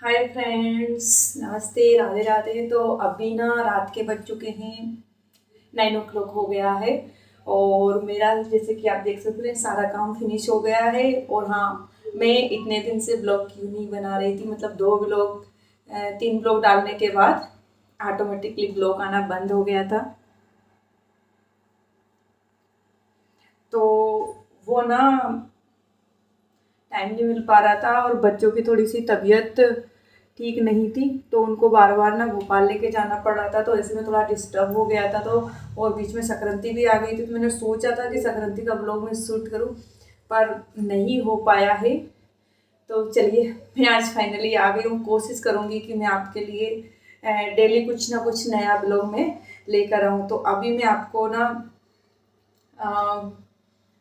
Hi friends, नमस्ते, राधे राधे। तो अभी ना रात के बज चुके हैं, 9 o'clock हो गया है। और मेरा जैसे कि आप देख सकते हैं सारा काम फिनिश हो गया है। और हाँ, मैं इतने दिन से ब्लॉग क्यों नहीं बना रही थी, मतलब 2 ब्लॉग 3 ब्लॉग डालने के बाद ऑटोमेटिकली ब्लॉग आना बंद हो गया था। तो वो ना टाइम नहीं मिल पा रहा था, और बच्चों की थोड़ी सी तबीयत ठीक नहीं थी, तो उनको बार बार ना भोपाल लेके जाना पड़ रहा था, तो ऐसे में थोड़ा डिस्टर्ब हो गया था। तो और बीच में संक्रांति भी आ गई थी, तो मैंने सोचा था कि संक्रांति का ब्लॉग मैं शूट करूं, पर नहीं हो पाया है। तो चलिए, मैं आज फाइनली आ गई हूँ। कोशिश करूँगी कि मैं आपके लिए डेली कुछ ना कुछ नया ब्लॉग में लेकर आऊँ। तो अभी मैं आपको ना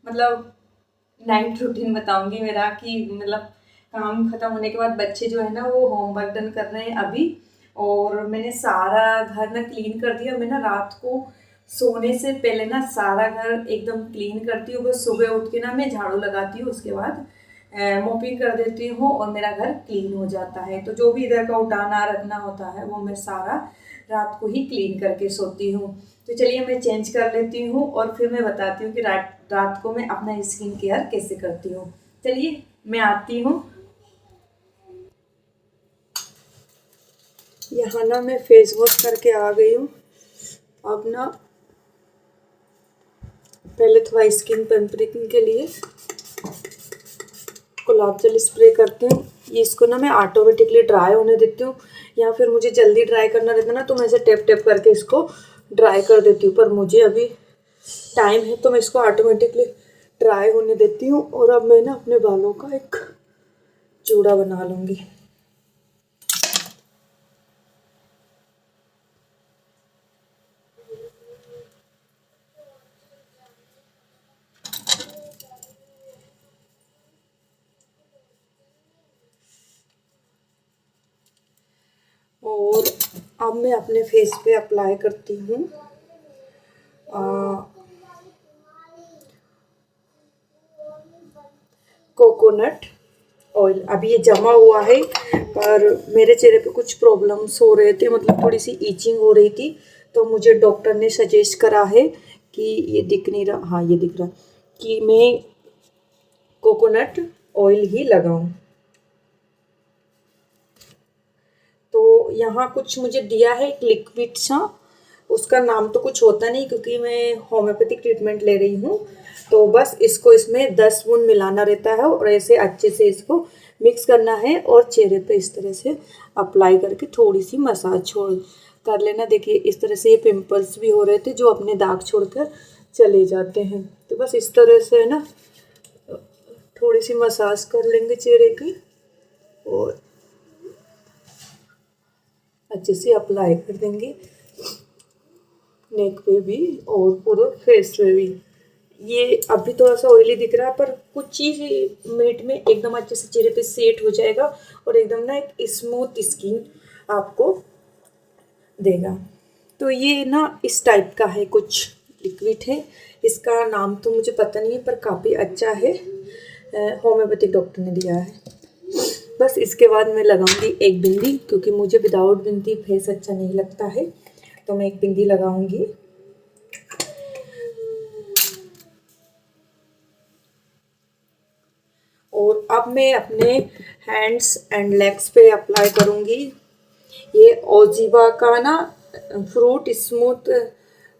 मतलब नाइट रूटीन बताऊंगी मेरा, कि मतलब काम खत्म होने के बाद बच्चे जो है ना वो होमवर्क डन कर रहे हैं अभी। और मैंने सारा घर ना क्लीन कर दिया। मैं ना रात को सोने से पहले ना सारा घर एकदम क्लीन करती हूँ। बस सुबह उठ के ना मैं झाड़ू लगाती हूँ, उसके बाद मोपिंग कर देती हूँ और मेरा घर क्लीन हो जाता है। तो जो भी इधर का उठाना रखना होता है वो मैं सारा रात को ही क्लीन करके सोती हूँ। तो चलिए, मैं चेंज कर लेती हूँ और फिर मैं बताती हूँ कि रात रात को मैं अपना स्किन केयर कैसे करती हूँ। चलिए, मैं आती हूँ। यहाँ ना मैं फेस वॉश करके आ गई हूँ। अब ना पहले थोड़ा स्किन पेम्परिंग के लिए गुलाब जल स्प्रे करती हूँ। ये इसको ना मैं ऑटोमेटिकली ड्राई होने देती हूँ, या फिर मुझे जल्दी ड्राई करना रहता है ना, तो मैं ऐसे टेप टेप करके इसको ड्राई कर देती हूँ। पर मुझे अभी टाइम है, तो मैं इसको ऑटोमेटिकली ड्राई होने देती हूँ। और अब मैं ना अपने बालों का एक जूड़ा बना लूँगी। और अब मैं अपने फेस पे अप्लाई करती हूँ कोकोनट ऑयल। अभी ये जमा हुआ है, पर मेरे चेहरे पे कुछ प्रॉब्लम्स हो रहे थे, मतलब थोड़ी सी ईचिंग हो रही थी। तो मुझे डॉक्टर ने सजेस्ट करा है कि ये दिख नहीं रहा, हाँ ये दिख रहा, कि मैं कोकोनट ऑयल ही लगाऊं। तो यहाँ कुछ मुझे दिया है एक लिक्विड सा, उसका नाम तो कुछ होता नहीं क्योंकि मैं होम्योपैथिक ट्रीटमेंट ले रही हूँ। तो बस इसको इसमें 10 बूंद मिलाना रहता है और ऐसे अच्छे से इसको मिक्स करना है और चेहरे पे इस तरह से अप्लाई करके थोड़ी सी मसाज छोड़ कर लेना। देखिए, इस तरह से ये पिंपल्स भी हो रहे थे जो अपने दाग छोड़कर चले जाते हैं। तो बस इस तरह से है ना, थोड़ी सी मसाज कर लेंगे चेहरे की और अच्छे से अप्लाई कर देंगे नेक पे भी और पूरे फेस पे भी। ये अभी थोड़ा सा ऑयली दिख रहा है, पर कुछ ही मिनट में एकदम अच्छे से चेहरे पे सेट हो जाएगा और एकदम ना एक स्मूथ स्किन आपको देगा। तो ये ना इस टाइप का है, कुछ लिक्विड है। इसका नाम तो मुझे पता नहीं है, पर काफ़ी अच्छा है, होम्योपैथिक डॉक्टर ने दिया है। बस इसके बाद मैं लगाऊंगी एक बिंदी, क्योंकि मुझे विदाउट बिंदी फेस अच्छा नहीं लगता है। तो मैं एक बिंदी लगाऊंगी। और अब मैं अपने हैंड्स एंड लेग्स पे अप्लाई करूंगी। ये ओजीवा का ना फ्रूट स्मूथ,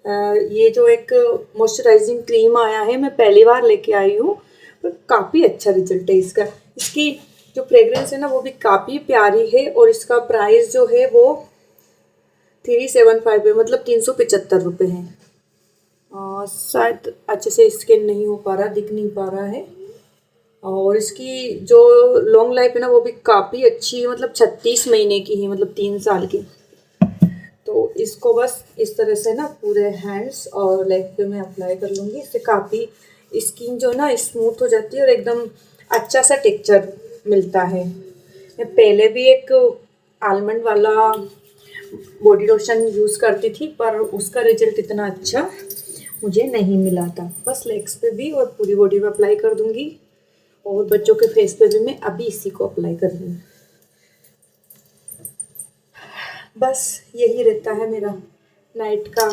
ये जो एक मॉइस्चराइजिंग क्रीम आया है, मैं पहली बार लेके आई हूँ, पर काफ़ी अच्छा रिजल्ट है इसका। इसकी जो फ्रेग्रेंस है ना वो भी काफ़ी प्यारी है, और इसका प्राइस जो है वो 375 है, मतलब 375 रुपये है। शायद अच्छे से स्कैन नहीं हो पा रहा, दिख नहीं पा रहा है। और इसकी जो लॉन्ग लाइफ है ना वो भी काफ़ी अच्छी है, मतलब 36 महीने की है, मतलब 3 साल की। तो इसको बस इस तरह से ना पूरे हैंड्स और लेग पे मैं अप्लाई कर लूँगी। इससे काफ़ी स्किन जो है ना स्मूथ हो जाती है और एकदम अच्छा सा टेक्सचर मिलता है। मैं पहले भी एक आलमंड वाला बॉडी लोशन यूज़ करती थी, पर उसका रिजल्ट इतना अच्छा मुझे नहीं मिला था। बस लेग्स पे भी और पूरी बॉडी पे अप्लाई कर दूँगी, और बच्चों के फेस पे भी मैं अभी इसी को अप्लाई कर रही हूँ। बस यही रहता है मेरा नाइट का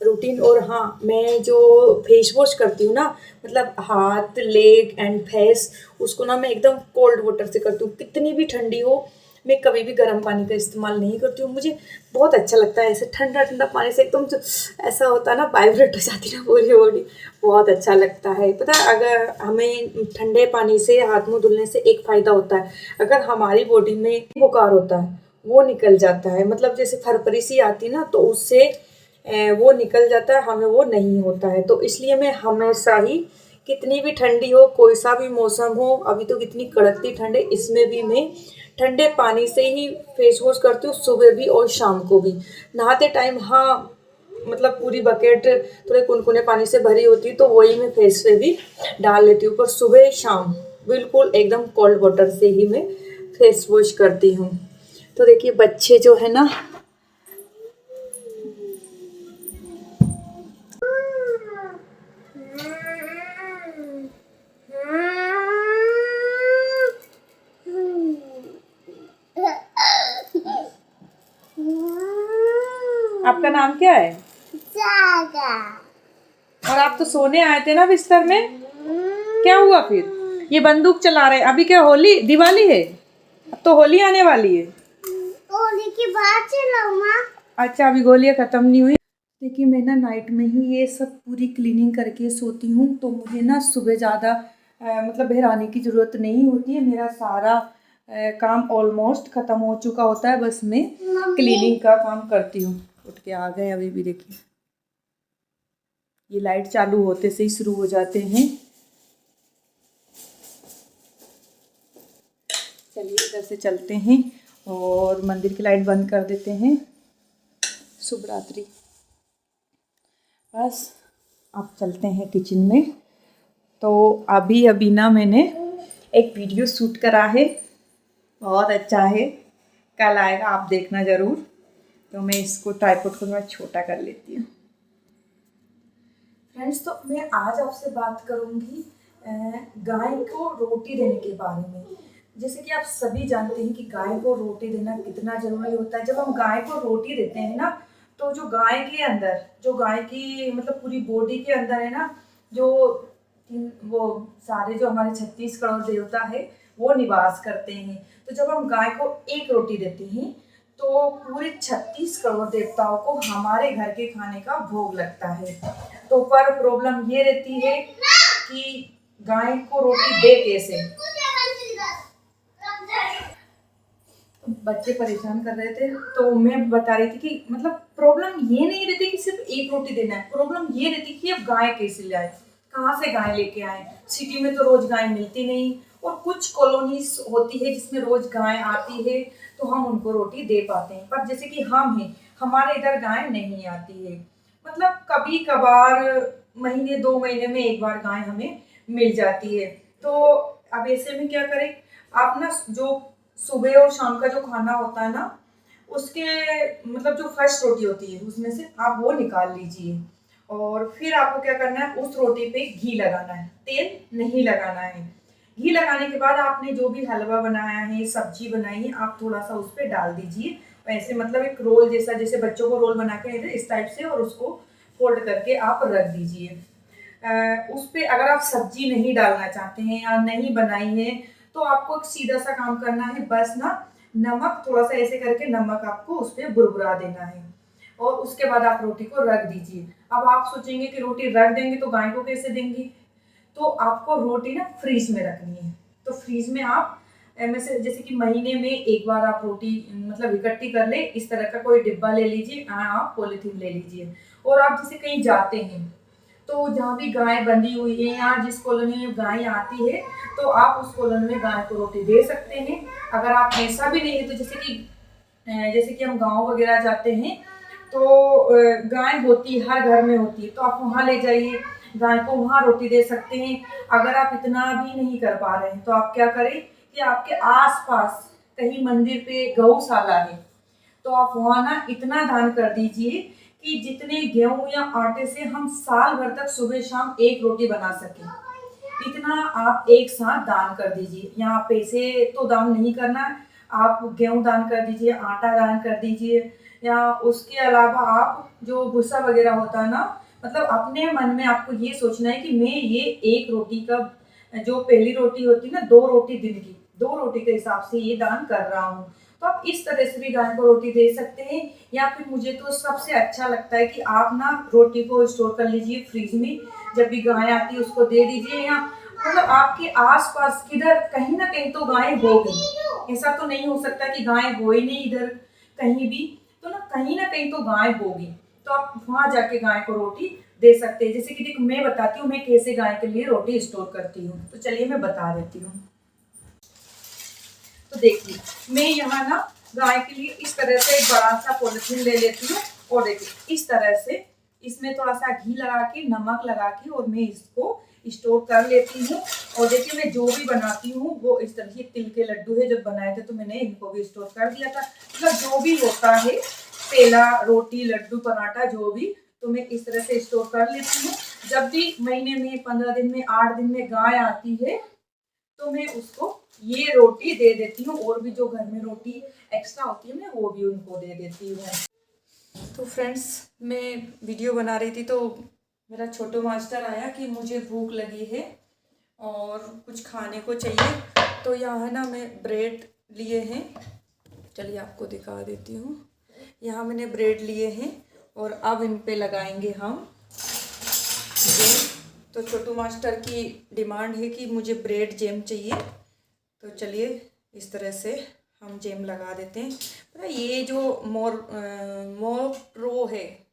रूटीन। और हाँ, मैं जो फेस वॉश करती हूँ ना, मतलब हाथ, लेग एंड फेस, उसको ना मैं एकदम कोल्ड वाटर से करती हूँ। कितनी भी ठंडी हो, मैं कभी भी गर्म पानी का इस्तेमाल नहीं करती हूँ। मुझे बहुत अच्छा लगता है ऐसे ठंडा ठंडा पानी से, एकदम जो ऐसा होता है ना, वाइब्रेट हो जाती है ना पूरी बॉडी, बहुत अच्छा लगता है। पता है, अगर हमें ठंडे पानी से हाथ मुंह धुलने से एक फ़ायदा होता है, अगर हमारी बॉडी में बुखार होता है वो निकल जाता है। मतलब जैसे फरफरी सी आती है ना, तो उससे वो निकल जाता है, हमें वो नहीं होता है। तो इसलिए मैं हमेशा ही, कितनी भी ठंडी हो, कोई सा भी मौसम हो, अभी तो कितनी कड़कती ठंड है, इसमें भी मैं ठंडे पानी से ही फेस वॉश करती हूँ, सुबह भी और शाम को भी। नहाते टाइम हाँ, मतलब पूरी बकेट थोड़े कुनकुने पानी से भरी होती है, तो वही मैं फेस पे भी डाल लेती हूँ। पर सुबह शाम बिल्कुल एकदम कोल्ड वाटर से ही मैं फेस वॉश करती हूँ। तो देखिए बच्चे जो है ना, आपका नाम क्या है? जागा। और आप तो सोने आए थे ना बिस्तर में, क्या हुआ फिर? ये बंदूक चला रहे हैं। अभी क्या होली, दिवाली है? अब तो होली आने वाली है। होली के बाद चलाऊं माँ? अच्छा, अभी गोलियां खत्म नहीं हुई। देखिए मैं ना नाइट में ही ये सब पूरी क्लीनिंग करके सोती हूँ, तो मुझे ना सुबह ज़्यादा मतलब बहराने की ज़रूरत नहीं होती है। मेरा सारा काम ऑलमोस्ट ख़त्म हो चुका होता है, बस मैं क्लीनिंग का काम करती हूँ। उठ के आ गए अभी भी। देखिए ये लाइट चालू होते से ही शुरू हो जाते हैं। चलिए इधर से चलते हैं और मंदिर की लाइट बंद कर देते हैं। शुभ रात्रि। बस अब चलते हैं किचन में। तो अभी अभी ना मैंने एक वीडियो शूट करा है, बहुत अच्छा है, कल आएगा, आप देखना ज़रूर। तो मैं इसको ट्राइपॉड को थोड़ा छोटा कर लेती हूँ। फ्रेंड्स, तो मैं आज आपसे बात करूँगी गाय को रोटी देने के बारे में। जैसे कि आप सभी जानते हैं कि गाय को रोटी देना कितना ज़रूरी होता है। जब हम गाय को रोटी देते हैं ना, तो जो गाय के अंदर, जो गाय की मतलब पूरी बॉडी के अंदर है ना, जो वो सारे जो हमारे 36 करोड़ देवता है वो निवास करते हैं। तो जब हम गाय को एक रोटी देते हैं, तो पूरे 36 करोड़ देवताओं को हमारे घर के खाने का भोग लगता है। तो पर प्रॉब्लम ये रहती है कि गाय को रोटी दे कैसे। बच्चे परेशान कर रहे थे, तो मैं बता रही थी कि मतलब प्रॉब्लम ये नहीं रहती कि सिर्फ एक रोटी देना है, प्रॉब्लम ये रहती कि अब गाय कैसे लाए, कहाँ से गाय लेके आए। सिटी में तो रोज गाय मिलती नहीं, और कुछ कॉलोनीज होती है जिसमें रोज गाय आती है, तो हम उनको रोटी दे पाते हैं। पर जैसे कि हम हैं, हमारे इधर गाय नहीं आती है, मतलब कभी कभार महीने 2 महीने में एक बार गाय हमें मिल जाती है। तो अब ऐसे में क्या करें, आप ना जो सुबह और शाम का जो खाना होता है ना, उसके मतलब जो फर्स्ट रोटी होती है उसमें से आप वो निकाल लीजिए। और फिर आपको क्या करना है, उस रोटी पे घी लगाना है, तेल नहीं लगाना है। घी लगाने के बाद आपने जो भी हलवा बनाया है, सब्जी बनाई है, आप थोड़ा सा उस पर डाल दीजिए। ऐसे मतलब एक रोल जैसा, जैसे बच्चों को रोल बना के देते इस टाइप से, और उसको फोल्ड करके आप रख दीजिए। उस पर अगर आप सब्जी नहीं डालना चाहते हैं या नहीं बनाई है, तो आपको एक सीधा सा काम करना है, बस ना नमक थोड़ा सा ऐसे करके नमक आपको उस पर बुरबुरा देना है, और उसके बाद आप रोटी को रख दीजिए। अब आप सोचेंगे कि रोटी रख देंगे तो गाय को कैसे देंगे, तो आपको रोटी ना फ्रीज में रखनी है। तो फ्रीज में आप में से जैसे कि महीने में एक बार आप रोटी मतलब इकट्ठी कर ले, इस तरह का कोई डिब्बा ले लीजिए, आप पॉलीथीन ले लीजिए। और आप जैसे कहीं जाते हैं, तो जहाँ भी गाय बंधी हुई है या जिस कॉलोनी में गाय आती है, तो आप उस कॉलोनी में गाय को रोटी दे सकते हैं। अगर आप ऐसा भी नहीं है, तो जैसे कि हम गांव वगैरह जाते हैं, तो गाय होती है, हर घर में होती है, तो आप वहाँ ले जाइए, गाय को वहाँ रोटी दे सकते हैं। अगर आप इतना भी नहीं कर पा रहे हैं, तो आप क्या करें कि आपके आसपास कहीं मंदिर पे गौशाला है, तो आप वहाँ ना इतना दान कर दीजिए कि जितने गेहूं या आटे से हम साल भर तक सुबह शाम एक रोटी बना सकें, इतना आप एक साथ दान कर दीजिए। यहाँ पैसे तो दान नहीं करना है, आप गेहूँ दान कर दीजिए, आटा दान कर दीजिए, या उसके अलावा आप जो भूसा वगैरह होता है ना, मतलब अपने मन में आपको ये सोचना है कि मैं ये एक रोटी का, जो पहली रोटी होती है ना, 2 रोटी दिन की, 2 रोटी के हिसाब से ये दान कर रहा हूँ। तो आप इस तरह से भी गाय को रोटी दे सकते हैं। या फिर मुझे तो सबसे अच्छा लगता है कि आप ना रोटी को स्टोर कर लीजिए फ्रिज में, जब भी गाय आती है उसको दे दीजिए। या मतलब आपके आसपास किधर कहीं ना कहीं तो गाय होगी, ऐसा तो नहीं हो सकता कि गाय हो ही नहीं इधर कहीं भी, तो ना कहीं तो गाय होगी। तो आप वहां जाके गाय को रोटी दे सकते हैं। जैसे कि देखो मैं बताती हूँ मैं कैसे गाय के लिए रोटी स्टोर करती हूँ, तो चलिए मैं बता देती हूँ। तो देखिए मैं यहाँ ना गाय के लिए इस तरह से एक बड़ा सा पॉलिथीन ले लेती हूँ, और देखिए इस तरह से इसमें थोड़ा सा घी लगा के, नमक लगा के, और मैं इसको स्टोर कर लेती हूँ। और देखिए मैं जो भी बनाती हूँ वो इस तरह से, तिल के लड्डू है जब बनाए थे तो मैंने इनको भी स्टोर कर दिया था। मतलब जो भी होता है, पेला, रोटी, लड्डू, पराठा, जो भी, तो मैं इस तरह से स्टोर कर लेती हूँ। जब भी महीने में, 15 दिन में, 8 दिन में गाय आती है तो मैं उसको ये रोटी दे देती हूँ, और भी जो घर में रोटी एक्स्ट्रा होती है मैं वो भी उनको दे देती हूँ। तो फ्रेंड्स मैं वीडियो बना रही थी तो मेरा छोटू मास्टर आया कि मुझे भूख लगी है और कुछ खाने को चाहिए। तो यहाँ ना मैं ब्रेड लिए हैं, चलिए आपको दिखा देती हूँ। यहाँ मैंने ब्रेड लिए हैं और अब इन पे लगाएंगे हम जैम। तो छोटू मास्टर की डिमांड है कि मुझे ब्रेड जैम चाहिए, तो चलिए इस तरह से हम जैम लगा देते हैं। पता ये जो मोप्रो है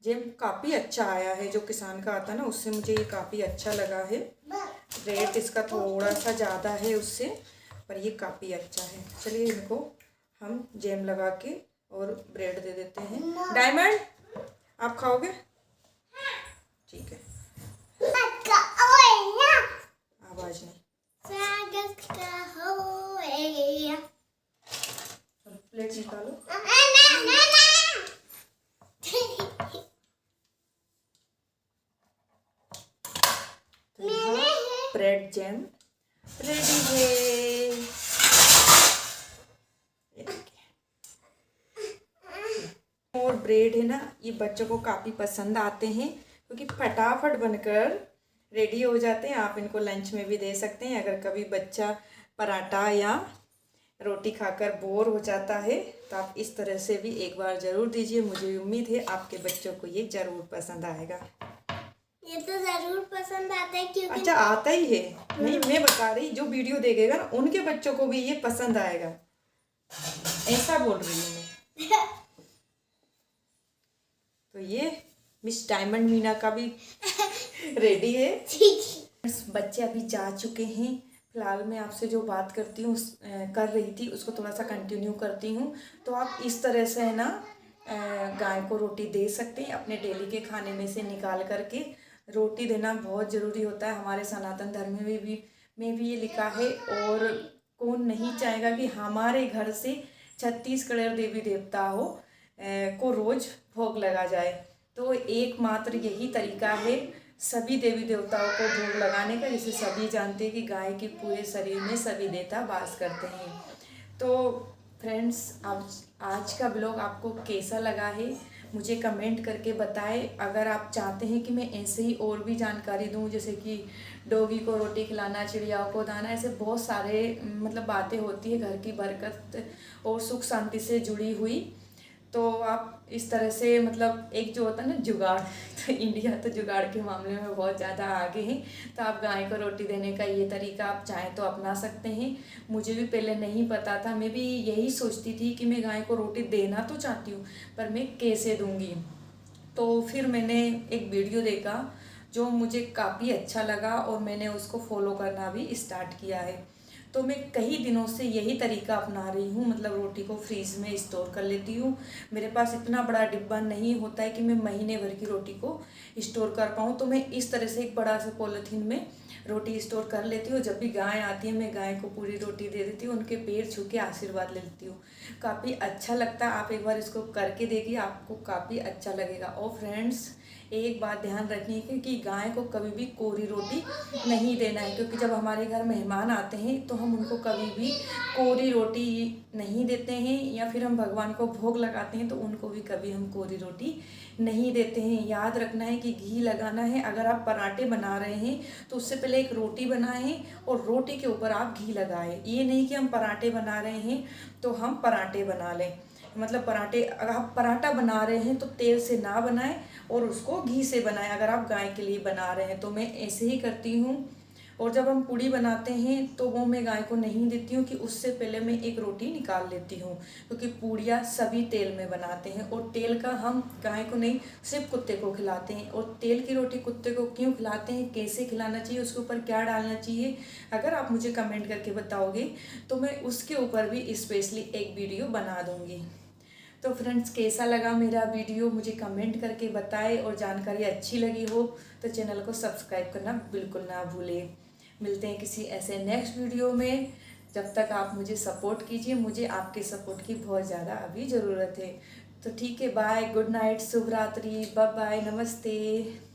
जैम काफ़ी अच्छा आया है, जो किसान का आता है ना, उससे मुझे ये काफ़ी अच्छा लगा है। रेट इसका थोड़ा सा ज़्यादा है उससे, पर ये काफ़ी अच्छा है। चलिए इनको हम जैम लगा के और ब्रेड दे देते हैं। डायमंड आप खाओगे? ठीक है, आवाज नहीं। प्लेट निकालो। ब्रेड जैम रेडी है। और ब्रेड है ना, ये बच्चों को काफ़ी पसंद आते हैं क्योंकि फटाफट बनकर रेडी हो जाते हैं। आप इनको लंच में भी दे सकते हैं। अगर कभी बच्चा पराठा या रोटी खाकर बोर हो जाता है तो आप इस तरह से भी एक बार ज़रूर दीजिए। मुझे उम्मीद है आपके बच्चों को ये ज़रूर पसंद आएगा। ये तो ज़रूर पसंद आता है क्योंकि अच्छा आता ही है। नहीं मैं बता रही, जो वीडियो देखेगा ना उनके बच्चों को भी ये पसंद आएगा, ऐसा बोल रही हूँ मैं। तो ये मिस डायमंड मीना का भी रेडी है। बच्चे अभी जा चुके हैं। फिलहाल मैं आपसे जो बात करती हूँ कर रही थी उसको थोड़ा सा कंटिन्यू करती हूँ। तो आप इस तरह से है ना गाय को रोटी दे सकते हैं अपने डेली के खाने में से निकाल करके। रोटी देना बहुत ज़रूरी होता है, हमारे सनातन धर्म में भी ये लिखा है। और कौन नहीं चाहेगा कि हमारे घर से 36 करोड़ देवी देवता हो को रोज़ भोग लगा जाए। तो एकमात्र यही तरीका है सभी देवी देवताओं को भोग लगाने का, जिसे सभी जानते हैं कि गाय के पूरे शरीर में सभी देवता वास करते हैं। तो फ्रेंड्स आज का ब्लॉग आपको कैसा लगा है मुझे कमेंट करके बताएं। अगर आप चाहते हैं कि मैं ऐसे ही और भी जानकारी दूं, जैसे कि डॉगी को रोटी खिलाना, चिड़ियाओं को दाना, ऐसे बहुत सारे मतलब बातें होती है घर की बरकत और सुख शांति से जुड़ी हुई, तो आप इस तरह से मतलब एक जो होता है ना जुगाड़, तो इंडिया तो जुगाड़ के मामले में बहुत ज़्यादा आगे है। तो आप गाय को रोटी देने का ये तरीका आप चाहें तो अपना सकते हैं। मुझे भी पहले नहीं पता था, मैं भी यही सोचती थी कि मैं गाय को रोटी देना तो चाहती हूँ पर मैं कैसे दूँगी। तो फिर मैंने एक वीडियो देखा जो मुझे काफ़ी अच्छा लगा और मैंने उसको फॉलो करना भी स्टार्ट किया है। तो मैं कई दिनों से यही तरीका अपना रही हूँ, मतलब रोटी को फ्रीज में स्टोर कर लेती हूँ। मेरे पास इतना बड़ा डिब्बा नहीं होता है कि मैं महीने भर की रोटी को स्टोर कर पाऊँ, तो मैं इस तरह से एक बड़ा सा पॉलीथीन में रोटी स्टोर कर लेती हूँ। जब भी गाय आती है मैं गाय को पूरी रोटी दे देती हूँ, उनके पैर छू के आशीर्वाद ले लेती हूँ। काफ़ी अच्छा लगता है, आप एक बार इसको करके देखिए, आपको काफ़ी अच्छा लगेगा। और फ्रेंड्स एक बात ध्यान रखनी है कि गाय को कभी भी कोरी रोटी नहीं देना है, क्योंकि जब हमारे घर मेहमान आते हैं तो हम उनको कभी भी कोरी रोटी नहीं देते हैं, या फिर हम भगवान को भोग लगाते हैं तो उनको भी कभी हम कोरी रोटी नहीं देते हैं। याद रखना है कि घी लगाना है। अगर आप पराठे बना रहे हैं तो उससे पहले एक रोटी बनाएं और रोटी के ऊपर आप घी लगाएं। ये नहीं कि हम पराठे बना रहे हैं तो हम पराठे बना लें, मतलब पराठे, अगर आप पराठा बना रहे हैं तो तेल से ना बनाएं और उसको घी से बनाएं। अगर आप गाय के लिए बना रहे हैं तो मैं ऐसे ही करती हूँ। और जब हम पूड़ी बनाते हैं तो वो मैं गाय को नहीं देती हूँ कि उससे पहले मैं एक रोटी निकाल लेती हूँ, क्योंकि पूड़ियाँ सभी तेल में बनाते हैं और तेल का हम गाय को नहीं, सिर्फ कुत्ते को खिलाते हैं। और तेल की रोटी कुत्ते को क्यों खिलाते हैं, कैसे खिलाना चाहिए, उसके ऊपर क्या डालना चाहिए, अगर आप मुझे कमेंट करके बताओगे तो मैं उसके ऊपर भी स्पेशली एक वीडियो बना दूँगी। तो फ्रेंड्स, कैसा लगा मेरा वीडियो मुझे कमेंट करके बताएं, और जानकारी अच्छी लगी हो तो चैनल को सब्सक्राइब करना बिल्कुल ना भूलें। मिलते हैं किसी ऐसे नेक्स्ट वीडियो में। जब तक आप मुझे सपोर्ट कीजिए, मुझे आपके सपोर्ट की बहुत ज़्यादा अभी ज़रूरत है। तो ठीक है, बाय, गुड नाइट, शुभ रात्रि, बाय बाय, नमस्ते।